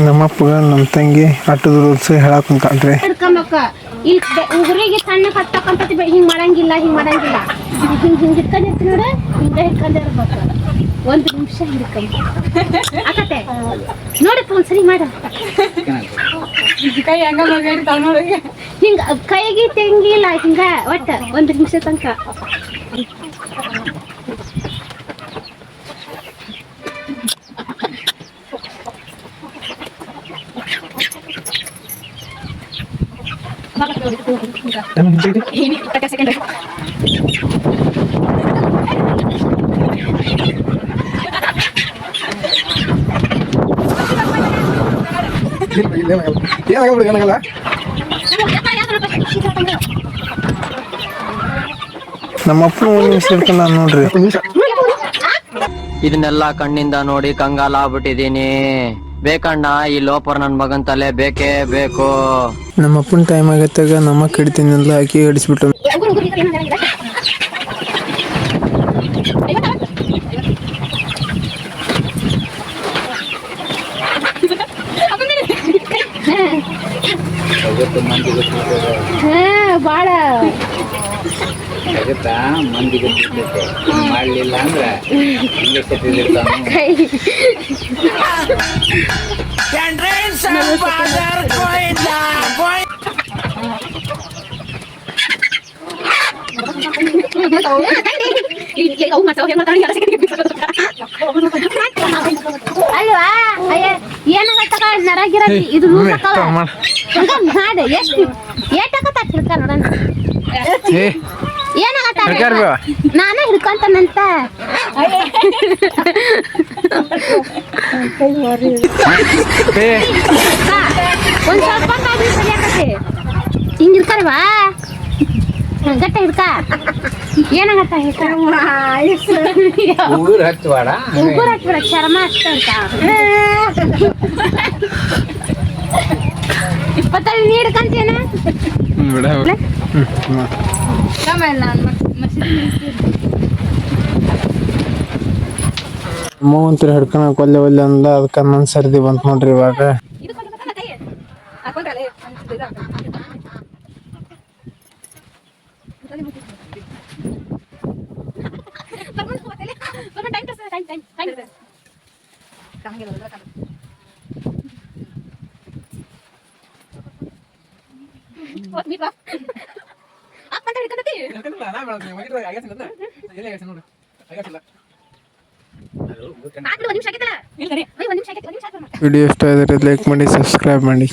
ನಮ್ಮಪ್ಪಗ ನಮ್ಮ ತಂಗಿ ಆಟದ ರೂಲ್ಸ್ ಹೇಳಕ್ ಕುಂತಾನ್ರಿ. ಇಲ್ಲಿ ಉಗುರಿಗೆ ಸಣ್ಣ ಹತ್ತಕ್ಕಂತ ಹಿಂಗ್ ಮಾಡಂಗಿಲ್ಲ ಹಿಂಗ್ ಹಿಡ್ಕೊಂಡಿರ್ತೀನಿ ನೋಡ ಹಿಂಗ ಹಿಡ್ಕೊಂಡಿರ್ಬೇಕು. 1 ನಿಮಿಷ ಹಿಡ್ಕೊಂಡು ಆಕತೆ ನೋಡಪ್ಪ ಒಂದ್ಸರಿ ಮಾಡ ಕೈ ಹಂಗ ಮಾಡ್ತಾವ ನೋಡಿ. ಹಿಂಗ ಕೈಗೆ ತೆಂಗಿಲ್ಲ ಹಿಂಗ ಒಟ್ಟ 1 ನಿಮಿಷ ತನಕ. ನಮ್ಮಪ್ಪನ 1 ನಿಮಿಷ ಹಿಡ್ಕೊಂಡ ನೋಡ್ರಿ. ಇದನ್ನೆಲ್ಲ ಕಣ್ಣಿಂದ ನೋಡಿ ಕಂಗಾಲ ಆಗ್ಬಿಟ್ಟಿದೀನಿ. ಬೇಕಣ್ಣ ಈ ಲೋಪರ್ ನನ್ ಮಗನ್ ತಲೆ ಬೇಕೇ ಬೇಕು. ನಮ್ಮಪ್ಪನ ಟೈಮ್ ಆಗತ್ತಾಗ ನಮ್ಮ ಕಡಿತೀನೆಲ್ಲ ಹಾಕಿ ಹಿಡಿಸ್ಬಿಟ್ಟು ಬಾಳ ಮಂದಿ ಮಾಡ್ಲಿಲ್ಲ ಅಂದ್ರೆ ಅಲ್ವಾ ಏನಾಗತ್ತ ನರಗಿರ ಇದು ಹಾಡು ಎಷ್ಟು ಏಟಾಗತ್ತ ಹಿಡ್ಕ ನೋಡೋಣ. ಏನಾಗತ್ತ ನಾನ ಹಿಡ್ಕೊಂತಾನಂತ. ಒಂದ್ ಸ್ವಲ್ಪ ಸರಿಯಾಗತ್ತೆ ಹಿಂಗ್ ಹಿಡ್ಕಲ್ವಾ ಗಟ್ಟ ಹಿಡ್ಕ. ಏನಾಗತ್ತ ಉಗುರು ಹಚ್ಚಬೇಡ, ಉಗುರು ಹಚ್ಬೇಡ ಚರ್ಮ ಅಷ್ಟ ಇಪ್ಪತ್ತಲ್ಲಿ ನೀ ಹಿಡ್ಕಂತೇನ ಅಮ್ಮವಂತರ ಹಿಡ್ಕೊಳಕ್ ಒಲ್ಲೆ ಅಂದ ಅದಕ್ಕ ನನ್ ಸರ್ದಿ ಬಂತ ನೋಡ್ರಿ ಇವಾಗ. ವಿಡಿಯೋ ಇಷ್ಟ ಆದರೆ ಲೈಕ್ ಮಾಡಿ, ಸಬ್ಸ್ಕ್ರೈಬ್ ಮಾಡಿ.